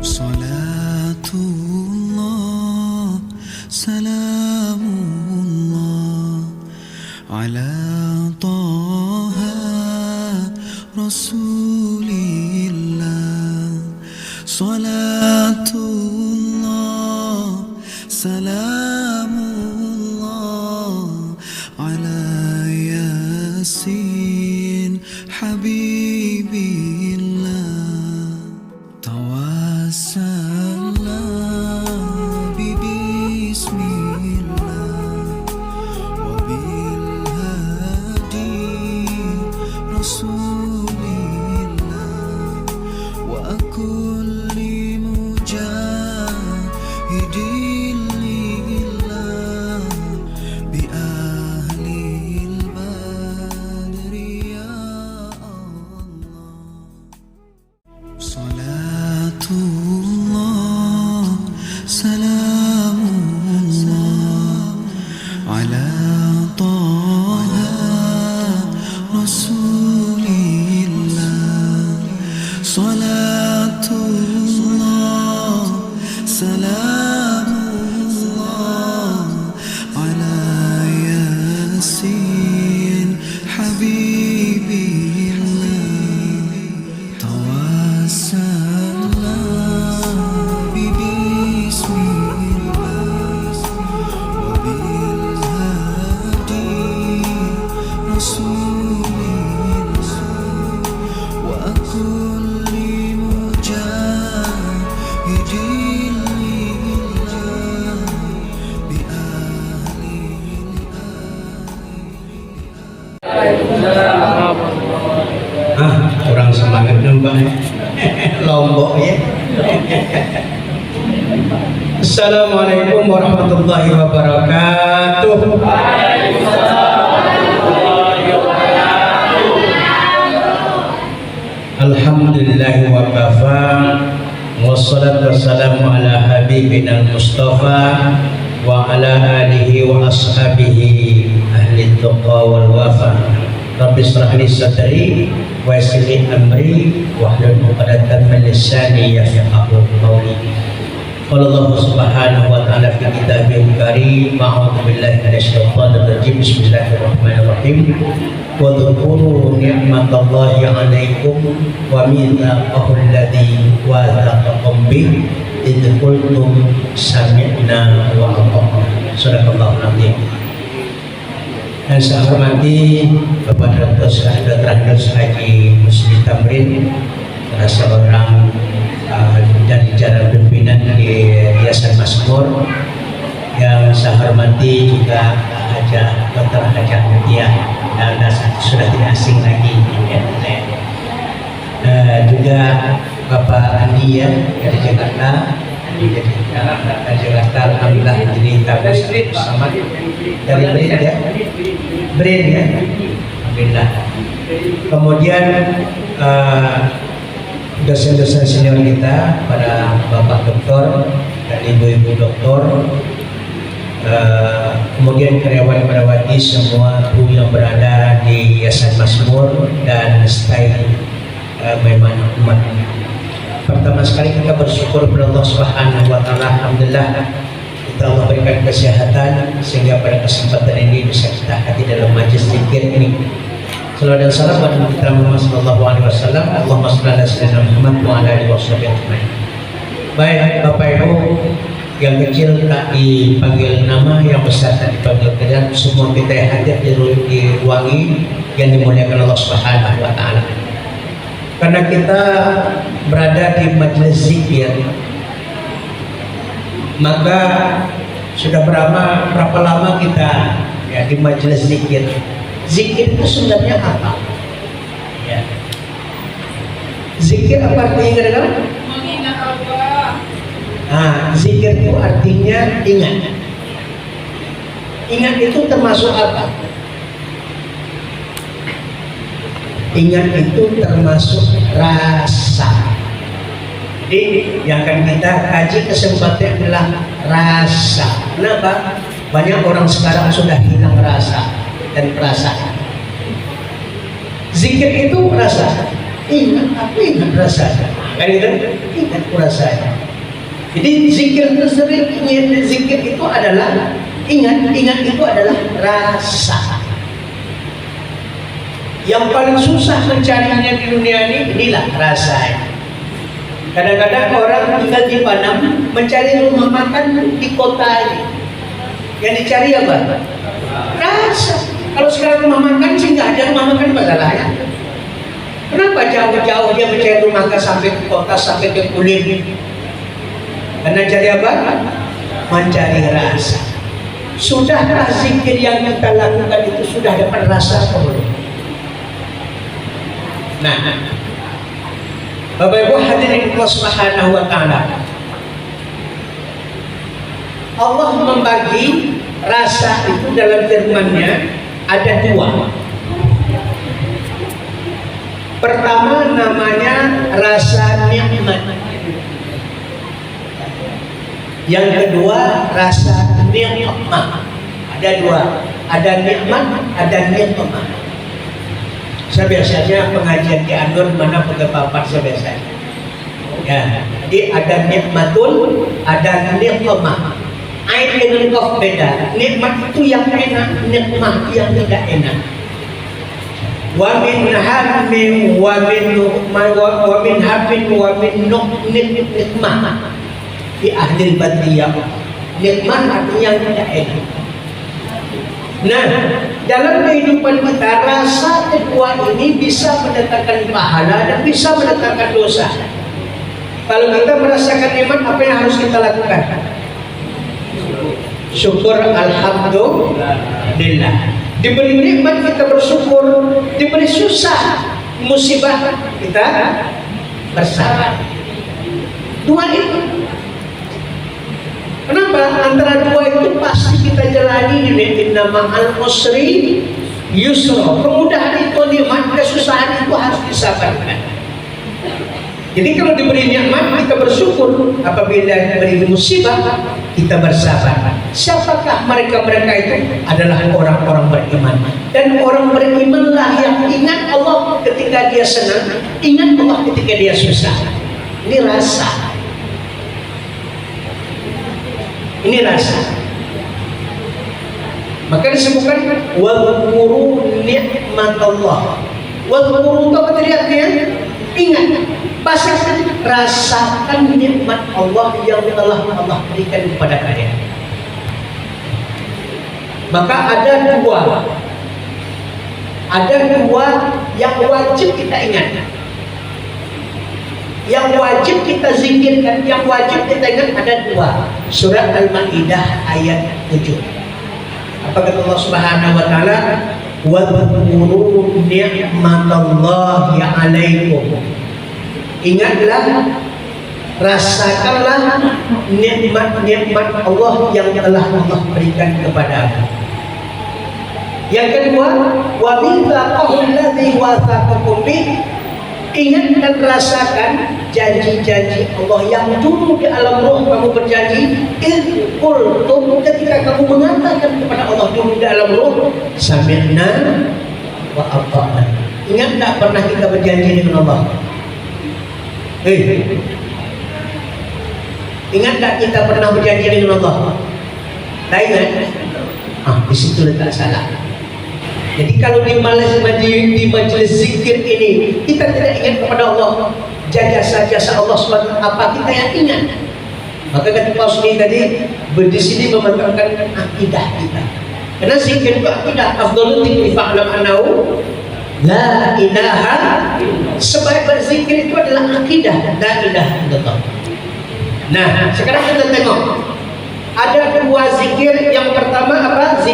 Salatullah, salamullah ala Taha Rasulillah. Salatullah, salamullah ala Yasin Habibillah. Tawassalna bismillah wa bil hadi Rasulillah wa kulli mujahidin lillah bi ahlil badri ya Allah. Salatullah, salamullah ala Taha Rasulillah. Salatullah, salamullah ala Yasin Habibillah. Tawassalna bismillah wa bil hadi Rasulillah wa kulli mujahidin lillah bi ahlil Kurang semangat nambah Lombok ya. Assalamualaikum warahmatullahi wabarakatuh. Alhamdulillahi wa kafa, wassalatu wassalamu ala habibina al-mustafa wa ala alihi wa ashabihi ahli tuqa wal wafa. Rabbi israh li sadri wa yassir li amri wahlul 'uqdatam min lisani yafqahu qawli. Qala Allah subhanahu wa ta'ala fi kitabihil karim, a'udzu billahi minasyaitonir rajim. Bismillahirrahmanirrahim. Wa dhkuru ni'matallahi 'alaikum wa mitsaqahu alladzi wathaqakum bih idh qultum sami'na wa ata'na. Sadaqallahul 'azim. Dan saya hormati Bapak Dr. Sahadat Randus Haji Musli Tamrin, seorang dan jajaran pimpinan di Yayasan Mazmur, yang saya hormati juga Haja Dr. Haja Mutia, dan sudah tidak asing lagi juga Bapak Andi ya dari Jakarta. Di Jakarta alhamdulillah jadi kampus bersama dari BRIN ya, BRIN ya, alhamdulillah. Kemudian dosen-dosen senior kita, pada Bapak Doktor dan Ibu-Ibu Doktor, kemudian karyawan karyawati semua yang berada di Yayasan Mazmur dan stay memang umat. Pertama sekali kita bersyukur kepada Allah Subhanahu wa Ta'ala. Alhamdulillah kita Allah berikan kesehatan sehingga pada kesempatan ini bisa kita hati dalam majlis zikir ini. Salawat dan salam kepada kita Muhammad sallallahu alaihi wasallam. Allahumma shalli ala sayyidina Muhammad wa ala alihi wasallam. Baik Bapak Ibu, yang kecil tak dipanggil nama, yang besar tak dipanggil kerjaan, semua kita yang hadir di ruang ini yang dimuliakan Allah Subhanahu wa Ta'ala. Karena kita berada di majelis zikir, maka sudah berapa lama kita ya di majelis zikir. Zikir itu sebenarnya apa? Ya. Zikir apa artinya kadang-kadang? Mengingat Allah. Nah, zikir itu artinya ingat. Ingat itu termasuk apa? Ingat itu termasuk rasa. Jadi yang akan kita kaji kesempatan adalah rasa. Kenapa? Banyak orang sekarang sudah hilang rasa dan perasaan. Zikir itu rasa. Ingat, aku ingat rasa. kan gitu? Ingat rasanya. Jadi zikir tersebut, zikir itu adalah ingat itu adalah rasa. Yang paling susah mencarinya di dunia ini, inilah rasanya. Kadang-kadang orang tinggal di Padang mencari rumah makan di kota ini. Yang dicari apa? Rasa. Kalau sekarang rumah makan sih nggak ada rumah makan, masalahnya. Kenapa jauh-jauh dia mencari rumah makan sampai ke kota, sampai ke kulit? Karena cari apa? Mencari rasa. Sudahkah zikir yang kita lakukan itu sudah dapat rasa atau belum? Nah, Bapak Ibu hadirin Allah Subhanahu wa taala. Allah membagi rasa itu dalam firman-Nya ada dua. Pertama namanya rasa nikmat. Yang kedua rasa nikmat. Ada dua, ada nikmat, ada nikmat. Saya biasanya pengajian di Anur mana pengepapan saya biasanya. Ya, jadi ada nikmatun, ada nikmat. Ain dengan kof beda. Nikmat itu yang enak, nikmat yang tidak enak. Wa min hammin wa min habbin wa min nikmat. Di akhir badriyah. Nikmat artinya yang tidak enak. Nah, dalam kehidupan kita rasa kedua ini bisa mendatangkan pahala dan bisa mendatangkan dosa. Kalau kita merasakan nikmat, apa yang harus kita lakukan? Syukur, alhamdulillah. Diberi nikmat kita bersyukur, diberi susah, musibah kita bersabar. Dua itu. Kenapa? Antara dua itu pasti kita jalani ini. Inna ma'al usri yusra. Kemudahan itu nikmat, kesusahan itu harus disabarkan. Jadi kalau diberi nikmat kita bersyukur, apabila diberi musibah kita bersabar. Siapakah mereka-mereka itu? Adalah orang-orang beriman. Dan orang berimanlah yang ingat Allah ketika dia senang, ingat Allah ketika dia susah. Ini rasa. Ini rasa. Maka disebutkan wadhkuru ni'matallah. Wadhkuru itu apa tadi artinya? Ingat. Rasakan nikmat Allah yang telah Allah berikan kepada kalian. Maka ada dua yang wajib kita ingat. Yang wajib kita zikirkan, yang wajib kita ingat ada dua. Surat Al-Maidah ayat 7. Apa kata Allah Subhanahu wa taala? Wadhkuru ni'matallahi 'alaikum. Ingatlah, rasakanlah nikmat-nikmat Allah yang telah Allah berikan kepadamu. Yang kedua, wa mithaqahul ladzi wathaqakum bih. Ingat dan rasakan janji-janji Allah yang dulu di alam roh kamu berjanji. Qultum, ketika kamu mengatakan kepada Allah dulu di alam roh, sami'na wa ata'na. Ingat tak pernah kita berjanji dengan Allah? Ingat tak kita pernah berjanji dengan Allah? Tak ingat? Di situ letak salah. Jadi kalau di majelis zikir ini kita tidak ingat kepada Allah, jasa-jasa Allah SWT, apa kita yang ingat? Maka kata Pak Usni tadi, di sini memantapkan akidah kita. Karena zikir itu akidah. Afdhalul dzikri fa'lam annahu la ilaha. Sebaik berzikir itu adalah akidah, la ilaha illallah. Nah, sekarang kita tengok. Ada dua zikir. Yang pertama apa?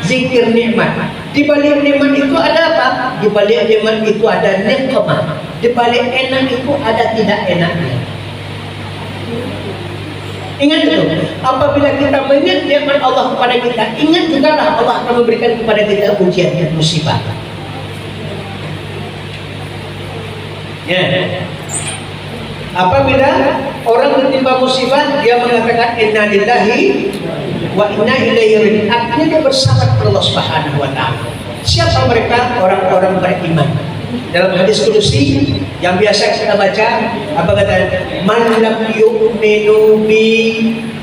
Zikir nikmat. Di balik nikmat itu ada apa? Di balik nikmat itu ada nikmat. Di balik enak itu ada tidak enaknya. Ingat itu. Apabila kita mengingat nikmat Allah kepada kita, ingat juga lah Allah akan memberikan kepada kita ujian dan musibah. Ya. Apabila orang tertimpa musibah, dia mengatakan inna lillahi wa inna ilaihi raji'un. Artinya dia bersabar kepada Allah Subhanahu wa taala. Siapa mereka? Orang-orang beriman. Dalam hadis qudsi, Yang biasa kita baca apa kata? Man lam yu'minu bi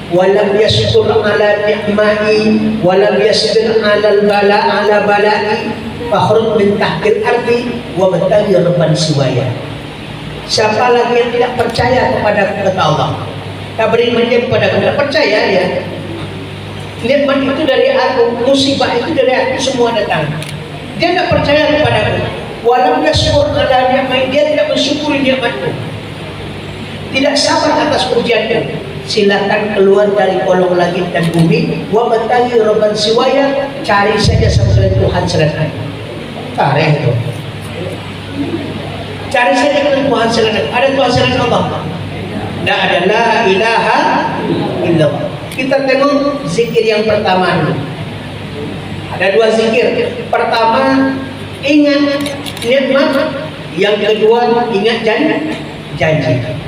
wa lam yashkur ala ni'mai wa lam yasbir ala bala'i fakhrud min tahtil ardi wa bataghi rabban siwaya. Siapa lagi yang tidak percaya kepada kata Allah, tak beriman dia kepada Allah, percaya ya. Nikmat itu dari aku, musibah itu dari aku, semua datang. Dia tidak percaya kepada aku. Walau yashkur ala ni'mai, dia tidak mensyukuri nikmatku, tidak sabar atas ujianku. Silakan keluar dari kolong langit dan bumi. Wa bataghi rabban siwaya, cari saja sama Tuhan selain aku. Cari itu. Cari saja dengan Tuhan selain aku. Ada Tuhan selain Allah? Tidak ada. La ilaha illallah. Kita tengok zikir yang pertama dulu. Ada dua zikir. Pertama, ingat nikmat. Yang kedua, ingat janji.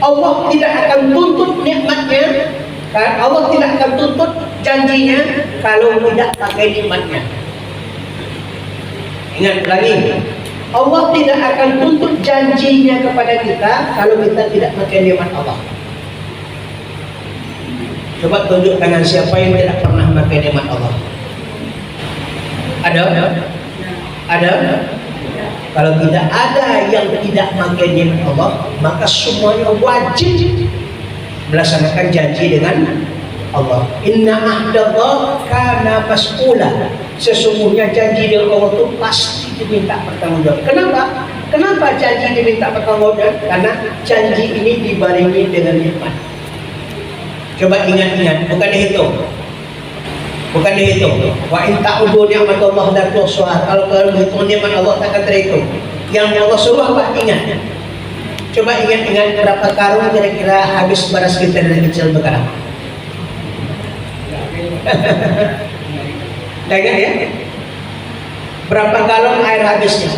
Allah tidak akan tuntut nikmatnya, Allah tidak akan tuntut janjinya kalau tidak pakai nikmatnya. Ingat lagi, Allah tidak akan tuntut janjinya kepada kita kalau kita tidak pakai nikmat Allah. Coba tunjuk tangan siapa yang tidak pernah pakai nikmat Allah. Ada? Kalau tidak ada yang tidak pakai nikmat Allah, maka semuanya wajib melaksanakan janji dengan Allah. Inna ahdallah kana mas'ula. Sesungguhnya janji dengan Allah itu pasti diminta pertanggungjawaban. Kenapa janji diminta pertanggungjawaban? Karena janji ini dibarengi dengan nikmat. Coba ingat-ingat, bukan dihitung. Wa in ta'udu ni'matallah la tuhsuha. Kalau hitung nikmat Allah takkan terhitung. Yang Allah suruh apa? Ingat. Coba ingat berapa karung kira-kira habis beras kita dari kecil bekarang. Ingat ya? Berapa galon air habisnya?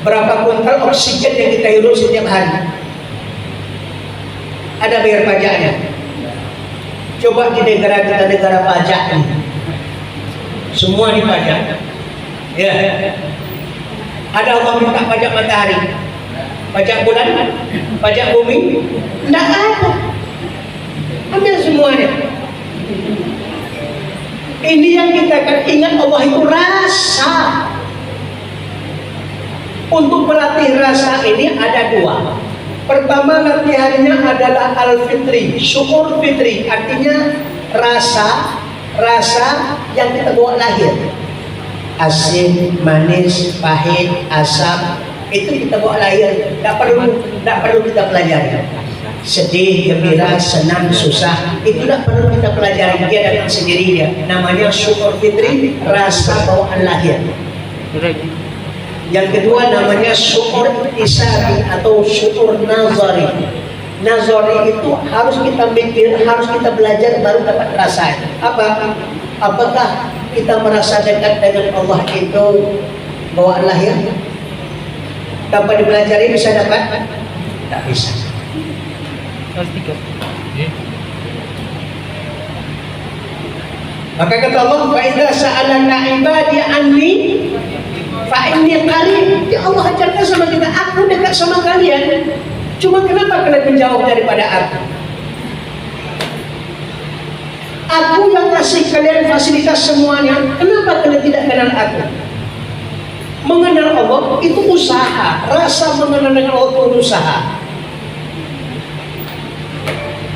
Berapa kuintal oksigen yang kita hirup setiap hari? Ada bayar pajaknya. Coba di negara kita, negara pajak ini, semua dipajak. Ya. Ada orang minta pajak matahari, pajak bulan, pajak bumi, tidak ada. Ambil semuanya. Ini yang kita akan ingat, Allah itu rasa. Untuk melatih rasa ini ada dua. Pertama, latihannya adalah al-fitri, syukur fitri, artinya rasa yang kita bawa lahir. Asin, manis, pahit, asam, itu kita bawa lahir. Tak perlu kita pelajari. Sedih, gembira, senang, susah, itu tak perlu kita pelajari. Dia datang sendiri dia. Namanya syukur fitri, rasa bawaan lahir. Yang kedua namanya syukur isari atau syukur nazari. Nazari itu harus kita mikir, harus kita belajar baru dapat rasa. Apakah kita merasa dekat dengan Allah itu bawaan lahir? Tanpa dipelajari bisa dapat? Tak bisa. Maka kata Allah, fa idza sa'alaka ibadi anni fa inni qarib. Ya Allah ajarkan sama kita, aku dekat sama kalian. Cuma kenapa kalian menjauh daripada aku? Aku yang kasih kalian fasilitas semuanya. Kenapa kalian tidak kenal aku? Mengenal Allah itu usaha. Rasa mengenal dengan Allah itu usaha.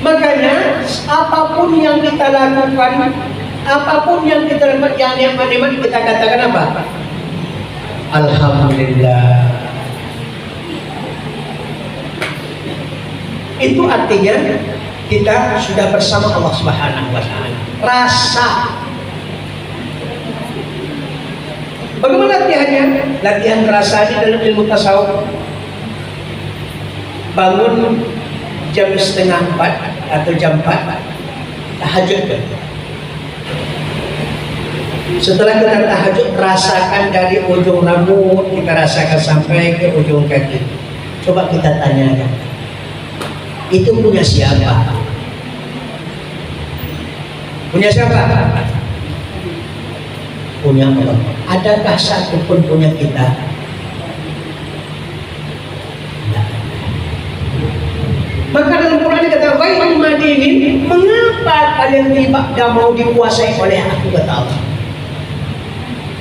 Makanya apapun yang kita lakukan, apapun yang kita dapat, yang nikmat kita katakan apa? Alhamdulillah. Itu artinya kita sudah bersama Allah Subhanahu wa Ta'ala. Rasa. Bagaimana latihannya? Latihan rasa ini dalam ilmu tasawuf. Bangun jam 3:30 atau jam 4, tahajud. Setelah kita tahajud, rasakan dari ujung rambut, kita rasakan sampai ke ujung kaki. Coba kita tanyakan, itu punya siapa? Punya siapa? Punya Allah. Adakah satu pun punya kita? Afala ghairu madinin, mengapa kalian tidak mau dikuasai oleh aku, kata Allah.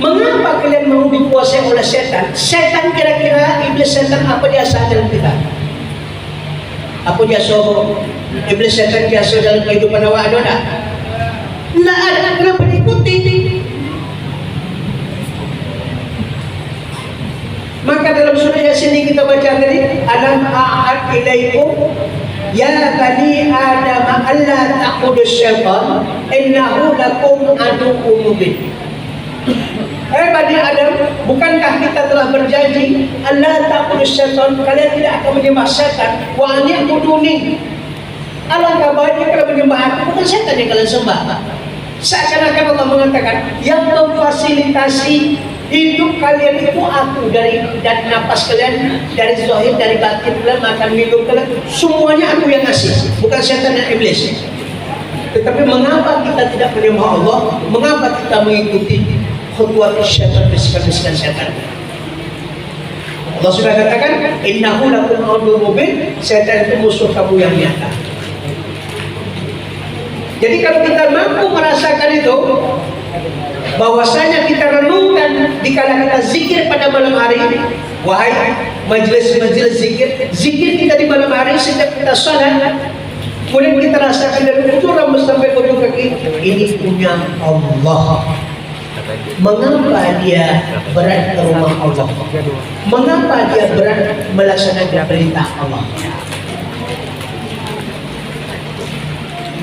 Mengapa kalian mau dikuasai oleh setan? Setan kira-kira iblis setan apa dia dalam kita? Apa dia sobo? Iblis setan dia dalam kehidupan awak ada tak? Tidak ada. Kenapa diikuti? Maka dalam surah Yasin ini kita baca tadi, alam a'ad ilaikum ya bani adam alla ta'budu syaitan innahu lakum aduwwun mubin. Bani Adam, bukankah kita telah berjanji alla ta'budu syaitan, kalian tidak akan menyembah setan, wa an ya'buduni. Alangkah baiknya kalau menyembah aku, bukan setan yang kalian sembah. Seakan-akan Allah mengatakan yang memfasilitasi hidup kalian itu aku, dari nafas kalian, dari zahir, dari batin kalian, makan minum kalian, semuanya aku yang ngasih, bukan setan dan iblis. Tetapi mengapa kita tidak menyembah Allah? Mengapa kita mengikuti khutuwat syaitan, bisikan-bisikan setan? Allah sudah katakan innahu lakum aduwwun mubin, setan itu musuh kamu yang nyata. Jadi kalau kita mampu merasakan itu, bahwasanya kita renungkan dikala kita zikir pada malam hari, wahai majelis-majelis zikir kita di malam hari sejak kita salat, kemudian kita rasakan dari ujung rambut sampai ujung kaki, ini punya Allah. Mengapa dia berat ke rumah Allah? Mengapa dia berat melaksanakan perintah Allah?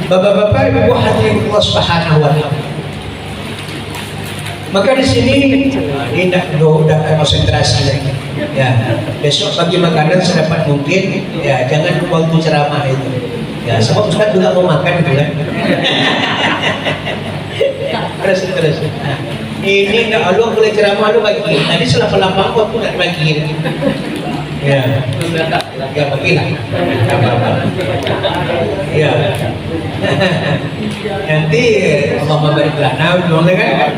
Bapak-bapak, ibu hadirin Allah Subhanahu wa taala. Maka di sini ini udah konsentrasi lagi. Ya, besok pagi makanan sedapat mungkin. Ya, jangan waktu ceramah itu. Ya, sebab Ustaz juga mau makan gitu kan. Terus. Nah, ini enggak lu boleh ceramah lu bagi. Tadi selapa-lapa aku enggak bagi. Ya, bagilah. Ya. Nanti Allah memberi lana, kan?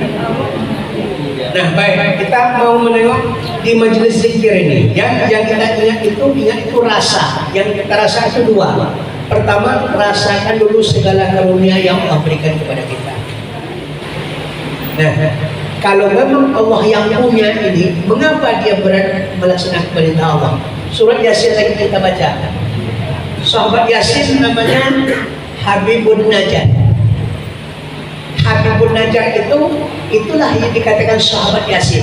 Nah, baik, kita mau menengok di majelis zikir ini. Yang kita ingat itu rasa. Yang kita rasa itu dua. Pertama, rasakan dulu segala karunia yang Allah berikan kepada kita. Nah, kalau memang Allah yang punya ini, mengapa dia berat melaksanakan perintah Allah? Surat Yasin lagi kita baca. Sahabat Yasin namanya Habibun Najjar. Habibun Najjar itulah yang dikatakan sahabat Yasin.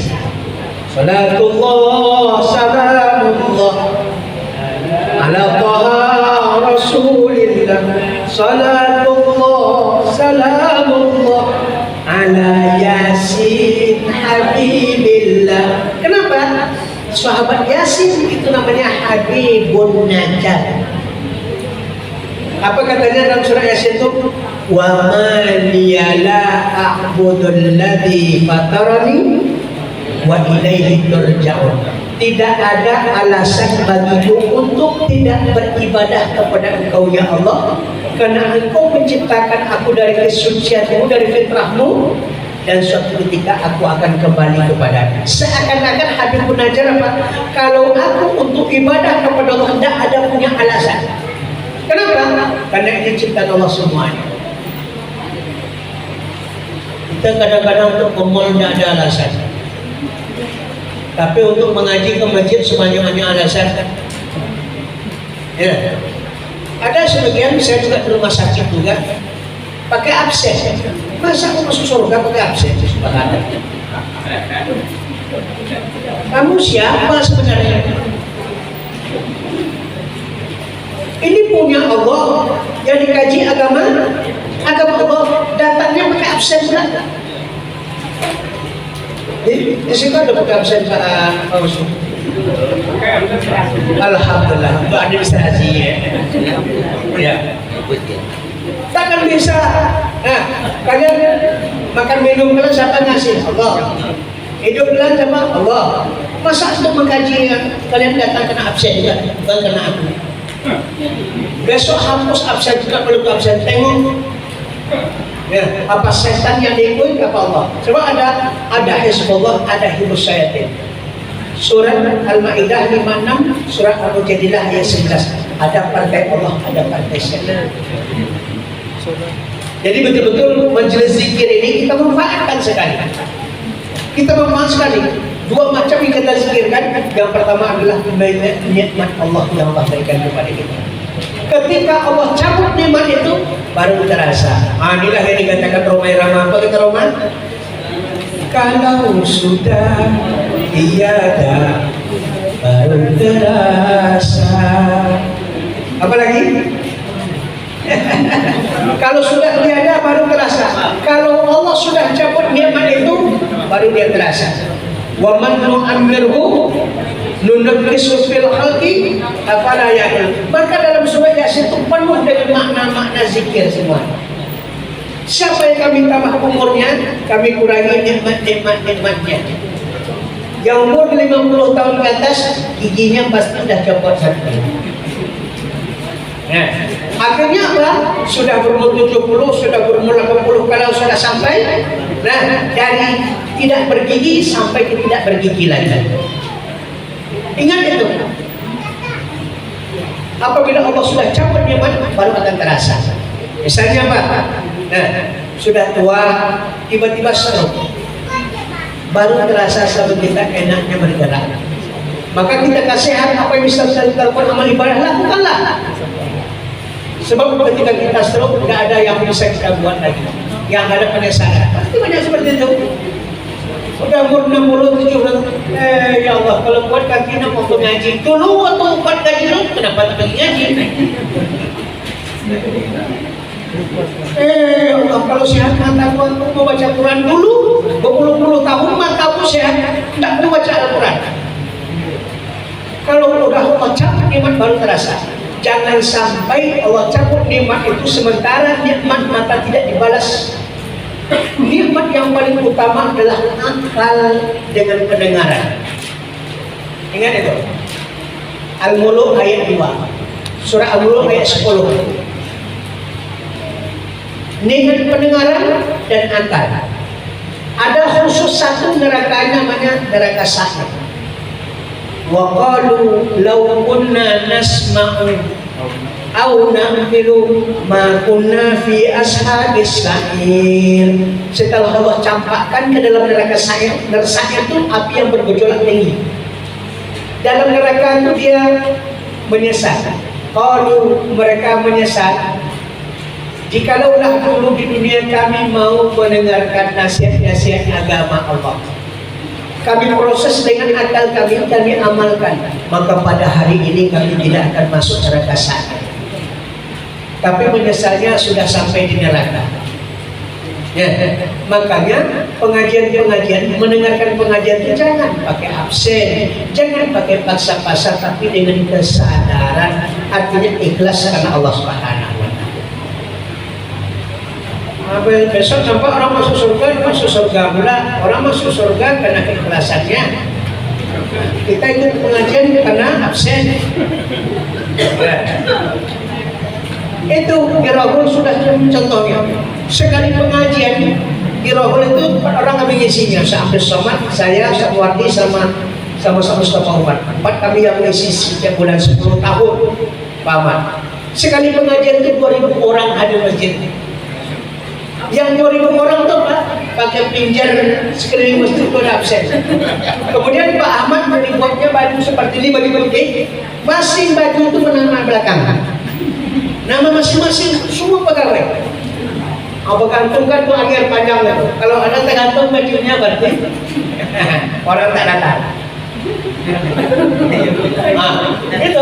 Salatullah salamullah ala taha rasulillah. Salatullah salamullah ala Yasin habibillah. Kenapa? Sahabat Yasin itu namanya Habibun Najjar. Apa katanya dalam surah Yasin itu? Wa ma liyala a'budul ladzi fatarani wa ilaihi turja'un. Tidak ada alasan bagiku untuk tidak beribadah kepada Engkau ya Allah, karena Engkau menciptakan aku dari kesucianmu, dari fitrahmu, dan suatu ketika aku akan kembali kepada-Mu. Seakan-akan Habibun Najjar apa? Kalau aku untuk ibadah kepada Allah tidak ada punya alasan. Kenapa? Karena ini ciptaan Allah semuanya. Kita kadang-kadang untuk ke mall tidak ada alasan. Tapi untuk mengaji ke masjid sebanyak-banyak alasan. Ya. Ada sebagian, saya juga di rumah sakit juga, pakai absen. Masa aku masuk surga pakai absen? Subhanallah. Kamu siapa sebenarnya? Ini punya Allah yang dikaji agama Allah, datangnya pakai absen pula. Di situ ada pakai absen Pak Usul. Alhamdulillah, itu administrasi ya. Takkan bisa. Nah, kalian makan minum kalian siapa ngasih? Allah. Hidup kalian sama Allah. Masa untuk mengkaji kalian datang kena absen juga, bukan kena aku. Besok hapus absen juga, perlu absen. Tengok ya, apa setan yang diikuti apa Allah. Coba ada Hizbullah, ada Hizbus Syayatin. Surat Al-Maidah 56, surat Al-Mujadilah ayat 11. Ada partai Allah, ada partai setan. Jadi betul-betul majelis zikir ini kita manfaatkan sekali. Kita manfaatkan sekali. Dua macam yang kita zikirkan. Yang pertama adalah nikmat Allah yang Allah berikan kepada kita. Ketika Allah cabut nikmat itu, baru terasa. Inilah yang dikatakan Romai Rama. Apa kata Roma? Kalau sudah tiada, baru terasa. Apa lagi? Kalau sudah tiada baru terasa. Kalau Allah sudah cabut nikmat itu, baru dia terasa. Wa man nu'ammirhu nunaqqisu fil khalqi afala ya'qil. Maka dalam surah Yasin itu penuh dengan makna-makna zikir semua. Siapa yang kami tambah umurnya, kami kurangi nikmatnya. Yang umur 50 tahun ke atas, giginya pasti sudah copot satu. Nah, akhirnya apa? Sudah berumur 70, sudah berumur 80 kalau sudah sampai. Nah, dari tidak bergigi sampai ke tidak bergigi lagi. Ingat itu. Apabila Allah sudah cabut nikmat, baru akan terasa. Misalnya apa? Nah, sudah tua, tiba-tiba stroke. Baru terasa sahabat kita enaknya bergerak. Maka kita kasihan apa yang bisa kita lakukan amal ibadah, lakukanlah. Sebab ketika kita stroke tidak ada yang bisa kita buat lagi. Yang ada penyesalan. Pasti banyak seperti itu. Sudah umur 60, 70. Ya Allah, kalau buat kaki nak mau ngaji. Dulu waktu buat ngaji dulu, kenapa tak pergi ngaji? Ya Allah, kalau sehat mataku untuk membaca Quran dulu, berpuluh-puluh tahun mataku sehat, tidak perlu baca Al-Quran. Kalau udah Allah cabut nikmat baru terasa. Jangan sampai Allah cabut nikmat itu sementara nikmat mata tidak dibalas. Nikmat yang paling utama adalah akal dengan pendengaran. Ingat itu. Al-Muluk ayat 2. Surah Al-Muluk ayat 10. Nikmat pendengaran dan akal. Ada khusus satu nerakanya namanya neraka sa'ir. Wa qalu law kunna nasma'u aw na'qilu ma kunna fi ashabis sa'ir. Setelah Allah campakkan ke dalam neraka sa'ir, neraka sa'ir itu api yang bergejolak tinggi. Dalam neraka itu dia menyesal. Qalu, mereka menyesal. Jikalaulah dulu di dunia kami mau mendengarkan nasihat-nasihat agama Allah, kami proses dengan akal kami amalkan, maka pada hari ini kami tidak akan masuk neraka sa'ir. Tapi menyesalnya sudah sampai di neraka. Ya, makanya pengajian-pengajian, mendengarkan pengajian itu jangan pakai absen, jangan pakai paksa-paksa, tapi dengan kesadaran, artinya ikhlas karena Allah Subhanahu wa Ta'ala. Besok nampak orang masuk surga pula. Orang masuk surga karena keikhlasannya. Kita ikut pengajian karena absen. Itu di Rahul sudah contohnya. Sekali pengajian di Rahul itu orang kami ngisinya. Sampai Somad, saya, Satwardi sama Mustafa Umar. 4 kami yang mengisi setiap bulan 10 tahun. Paman. Sekali pengajian itu 2000 orang hadir masjid. Yang 2000 orang itu Pak pakai pinjar sekeliling masjid itu absen. Kemudian Pak Ahmad membuatnya baju seperti ini bagi masing baju itu menama belakang. Nama masing-masing semua pegawai. Apa gantungkan tuh akhir panjang itu. Kalau ada tergantung bajunya berarti orang tak datang. Itu.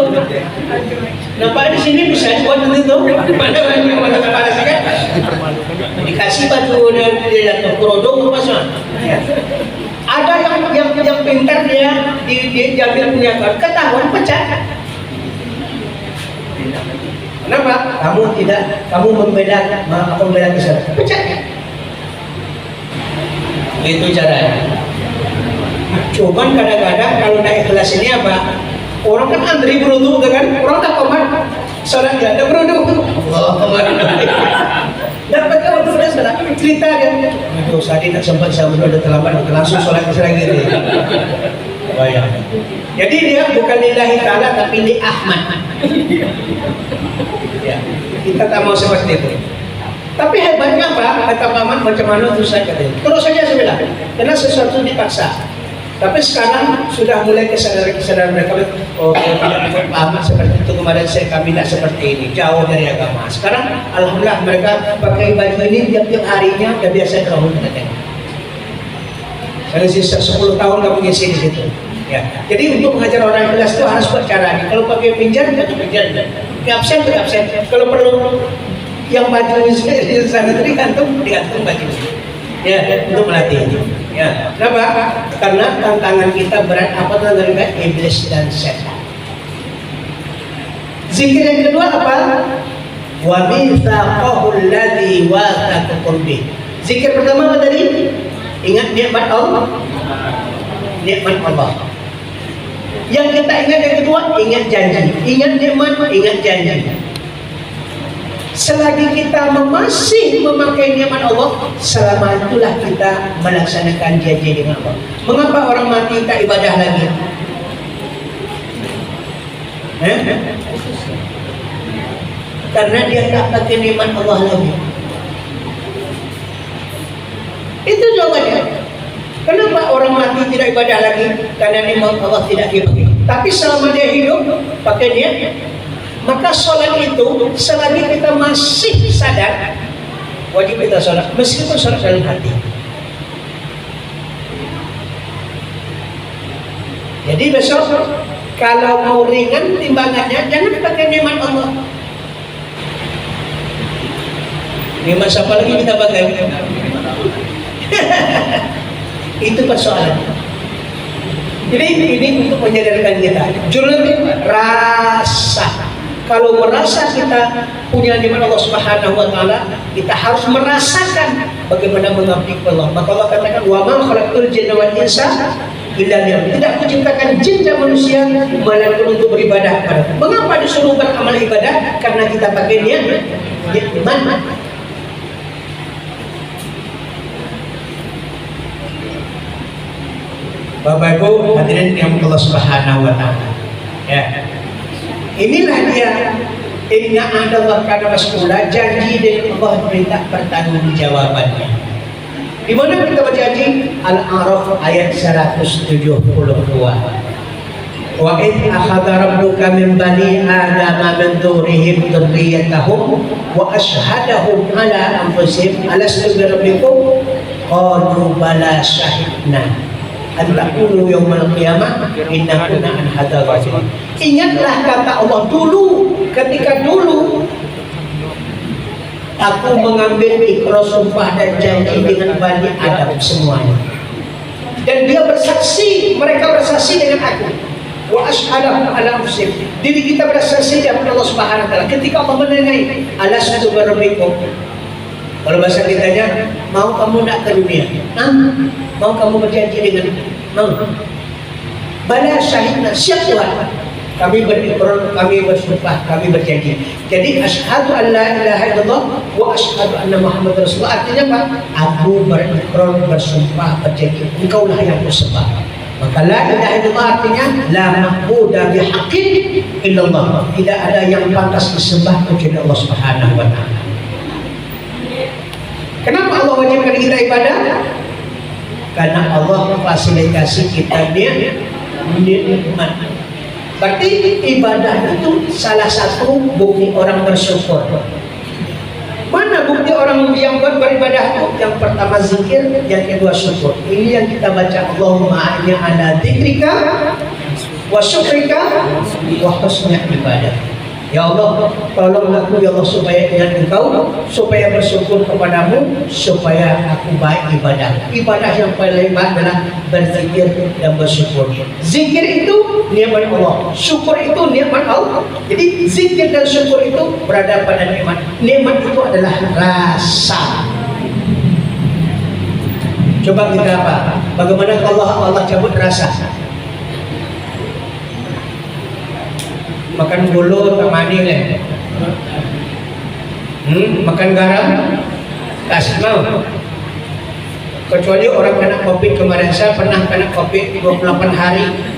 Nampak di sini bisa buat itu. Mana pada saya dikasih baju dan dia jatuh kerodong pasang. Ada yang pintar dia diambil punya ketahuan pecah. Kenapa? Kamu membedakan kesalahan. Pecah. Itu caranya. Cuman kadang-kadang kalau naik kelas ini apa? Orang kan antri beruduk kan? Orang tak komat. Salat dia ada beruduk. Allah komat. Dapat waktu sudah salat. Cerita dia. Itu tadi tak sempat saya udah terlambat. Langsung salat lagi. Bayang. Jadi dia bukan lillahi ta'ala tapi li Ahmad. Ya, kita tak mau seperti itu. Tapi hebatnya apa? Kata paman macam mana itu saya kata. Terus saja saya bilang, karena sesuatu dipaksa. Tapi sekarang sudah mulai kesadaran mereka. Oh, tidak amat seperti itu kemarin kami tidak seperti ini, jauh dari agama. Sekarang alhamdulillah mereka pakai baju ini tiap-tiap harinya, udah biasa kalau kita. Saya sisa 10 tahun kamu ngisi di situ. Ya. Jadi untuk mengajar orang kelas itu harus buat cara ini. Kalau pakai pinjar, kita pinjar. Absen, absen. Kalau perlu yang baju sangat digantung baju. Ya, untuk melatih. Ya, kenapa? Karena tantangan kita berat apa tantangan kita? Iblis dan setan. Zikir yang kedua apa? Wa mitsaqahul ladzi wa'atakum bih. Zikir pertama apa tadi? Ingat nikmat Allah. Nikmat Allah. Yang kita ingat yang kedua, ingat janji. Ingat nikmat, ingat janji. Selagi kita masih memakai nikmat Allah, selama itulah kita melaksanakan janji dengan Allah. Mengapa orang mati tak ibadah lagi? Karena dia tak pakai nikmat Allah lagi. Itu jawabannya. Kenapa orang mati tidak ibadah lagi? Karena nikmat Allah tidak dipakai. Tapi selama dia hidup pakai niat, maka sholat itu selagi kita masih sadar wajib kita sholat, meskipun sholat dalam hati. Jadi besok kalau mau ringan timbangannya, jangan pakai nikmat Allah. Nikmat siapa lagi kita pakai? Itu persoalan. Jadi ini untuk menyadarkan kita. Jurnal rasa. Kalau merasa kita punya nikmat Allah Subhanahu wa taala, kita harus merasakan bagaimana mengabdi kepada Allah. Maka Allah katakan, "Wa ma khalaqtul jinna wal insa illa liya'budun." Tidak kuciptakan jin dan manusia melainkan untuk beribadah kepada-Ku. Mengapa disuruh beramal ibadah? Karena kita pakai niat iman. Bapak Ibu hadirin yang Allah Subhanahu wa taala. Ya. Inilah dia inna adalah kana mas'ula, janji dari Allah berita pertanggungjawabannya. Di mana kita berjanji? Al-A'raf ayat 172. Wa id akhadha rabbuka min bani adama min dhurriyyihim dhurriyyatahum wa ashhadahum ala anfusihim alastu bi rabbikum qalu bala shahidna an taqulu yaumal qiyamah inna kunna an hadzal ghafilin. Ingatlah kata Allah dulu, ketika dulu aku mengambil ikrar sumpah dan janji dengan Bani Adam semuanya. Dan dia bersaksi, mereka bersaksi dengan aku. Wa asyhadu ala anfusihim. Diri kita bersaksi dengan Allah Subhanahu wa taala. Ketika Allah menanyai, alastu bi rabbikum. Kalau bahasa kitanya, mau kamu nak ke dunia? Mau kamu berjanji dengan mau? Bala syahidna, siap Tuhan. Kami berikrar, kami bersumpah, kami berjanji. Jadi asyhadu an la ilaha illallah wa asyhadu anna Muhammad Rasulullah. Artinya apa? Aku berikrar, bersumpah, berjanji. Engkaulah yang bersembah. Maka la ilaha illallah artinya la ma'budu bihaqqin illallah. Tidak ada yang pantas disembah kecuali Allah Subhanahu wa taala. Kenapa Allah wajibkan kita ibadah? Karena Allah memfasilitasi kita nikmat. Berarti ibadah itu salah satu bukti orang bersyukur. Mana bukti orang yang beribadah itu? Yang pertama zikir, yang kedua syukur. Ini yang kita baca, Allahumma a'inni ala dzikrika wa syukrika wa husni ibadah. Ya Allah, tolong aku ya Allah supaya ingat Engkau, supaya bersyukur kepadamu, supaya aku baik ibadah. Ibadah yang paling baik adalah berzikir dan bersyukur. Zikir itu nikmat Allah, syukur itu nikmat Allah. Jadi zikir dan syukur itu berada pada nikmat. Nikmat itu adalah rasa. Coba kita apa? Bagaimana kalau Allah cabut rasa? Makan bulu tak mani le. Makan garam tak mau. Kecuali orang kena COVID kemarin, saya pernah kena COVID 28 hari.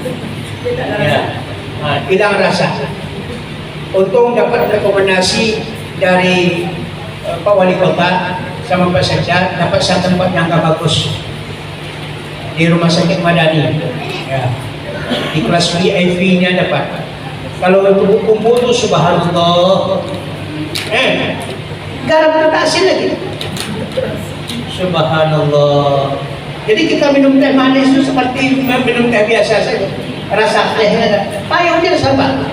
Ya. Hilang rasa. Untung dapat rekomendasi dari Pak Wali Kota sama Pak Sekda, dapat satu tempat yang agak bagus di Rumah Sakit Madani. Ya. Di kelas VIP-nya dapat. Kalau untuk kumpul itu subhanallah. Garam kita asin lagi. Subhanallah. Jadi kita minum teh manis itu seperti minum teh biasa saja. Rasa tehnya ada. Payungnya sama.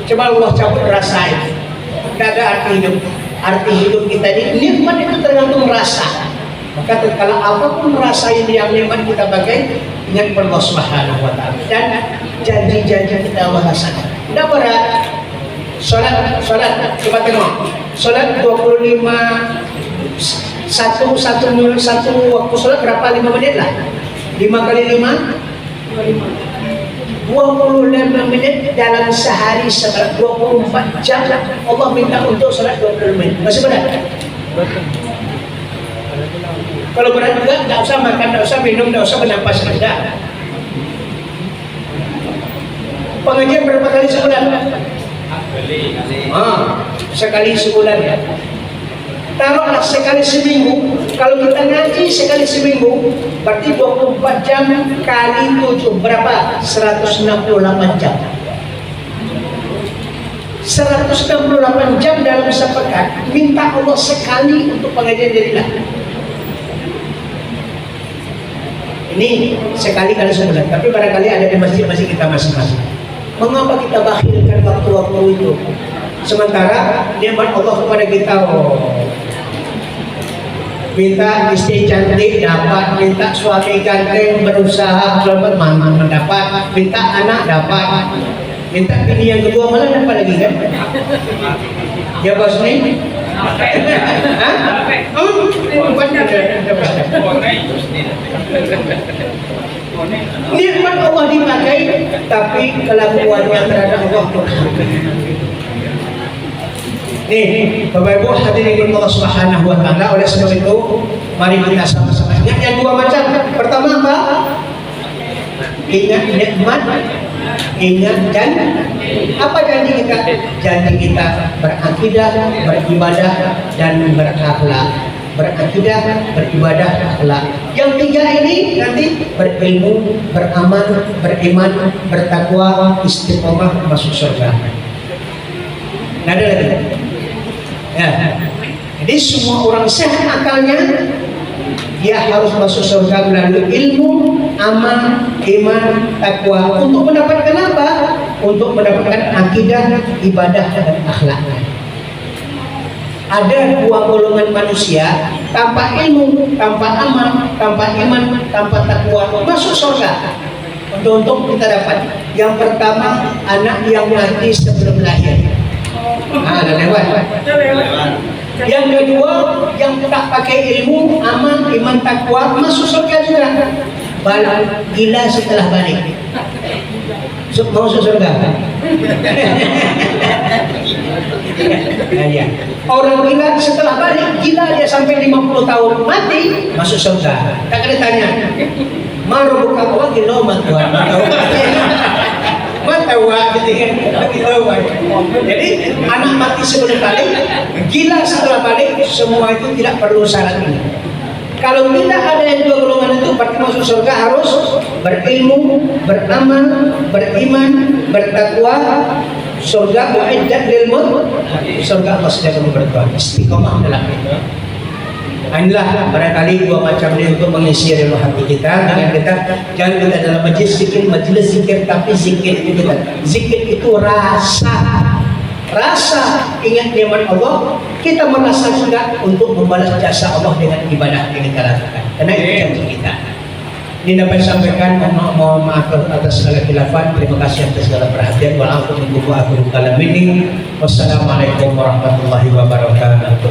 Coba Allah cabut rasa itu. Tidak ada arti hidup. Arti hidup kita ini nikmat itu tergantung rasa. Maka kalau apapun rasa ini yang nikmat kita pakai, ingat Allah Subhanahu wa Ta'ala dan janji-janji kita Allah laksanakan. Tidak berat. Sholat, coba tengok. Sholat 25 satu waktu sholat berapa? 5 menit lah. 5 kali 5 25 menit dalam sehari, 24 jam Allah minta untuk sholat 20 menit. Masih berat? Kalau berat juga, tidak usah makan, tidak usah minum, tidak usah bernafas, tidak. Pengajian berapa kali sebulan? Sekali sebulan ya. Taruhlah sekali seminggu. Kalau kita ngaji sekali seminggu, berarti 24 jam kali 7 berapa? 168 jam. 168 jam dalam sepekan. Minta Allah sekali untuk pengajian jadilah. Ini sekali sebulan. Tapi barangkali ada di masjid-masjid kita masing-masing. Mengapa kita bakhilkan waktu-waktu itu? Sementara nikmat Allah kepada kita, minta istri cantik dapat, minta suami ganteng berusaha selamat mendapat, minta anak dapat, minta bini yang kedua malah dapat lagi kan? Ya bos nih? Nikmat Allah dipakai, tapi kelakuannya terhadap Allah. Nih, Bapak Ibu hadirin Allah Subhanahu wa Ta'ala. Oleh sebab itu, mari kita sama-sama ingat yang dua macam. Pertama apa? Ingat nikmat, ingat janji. Apa janji kita? Janji kita berakidah, beribadah, dan berakhlak. Berakidah, beribadah, akhlak. Yang tiga ini nanti berilmu, beramal, beriman, bertakwa, istiqomah masuk surga. Nah, ada lagi. Ya. Jadi semua orang sehat akalnya, dia harus masuk surga melalui ilmu, amal, iman, takwa. Untuk mendapatkan apa? Untuk mendapatkan akidah, ibadah, dan akhlak. Ada dua golongan manusia tanpa ilmu, tanpa amal, tanpa iman, tanpa takwa masuk surga. Untuk kita dapat. Yang pertama, anak yang mati sebelum lahir. Ada lewat. Yang kedua, yang tak pakai ilmu, amal, iman, takwa masuk surga juga. Gila setelah balik. Mau masuk surga? Ya. Orang gila setelah balik, gila dia sampai 50 tahun mati masuk surga. Tak ada tanya. Maru buka Allah gila matuan. Jadi anak mati sebelum balik, gila setelah balik, semua itu tidak perlu syarat ini. Kalau tidak ada yang dua golongan itu, berarti masuk surga harus berilmu, beramal, beriman, bertakwa. Surga mu'iddat lil muttaqin. Surga Allah sedang berdoa. Istiqomah dalam itu. Inilah barangkali dua macam ini untuk mengisi dalam hati kita. Dengan kita jangan kita dalam majelis zikir, tapi zikir itu kita. Zikir itu rasa ingat nikmat Allah. Kita merasa juga untuk membalas jasa Allah dengan ibadah yang kita lakukan. Karena itu janji kita. Ini dapat sampaikan, mohon maaf atas segala khilafan. Terima kasih atas segala perhatian. Wassalamualaikum warahmatullahi wabarakatuh.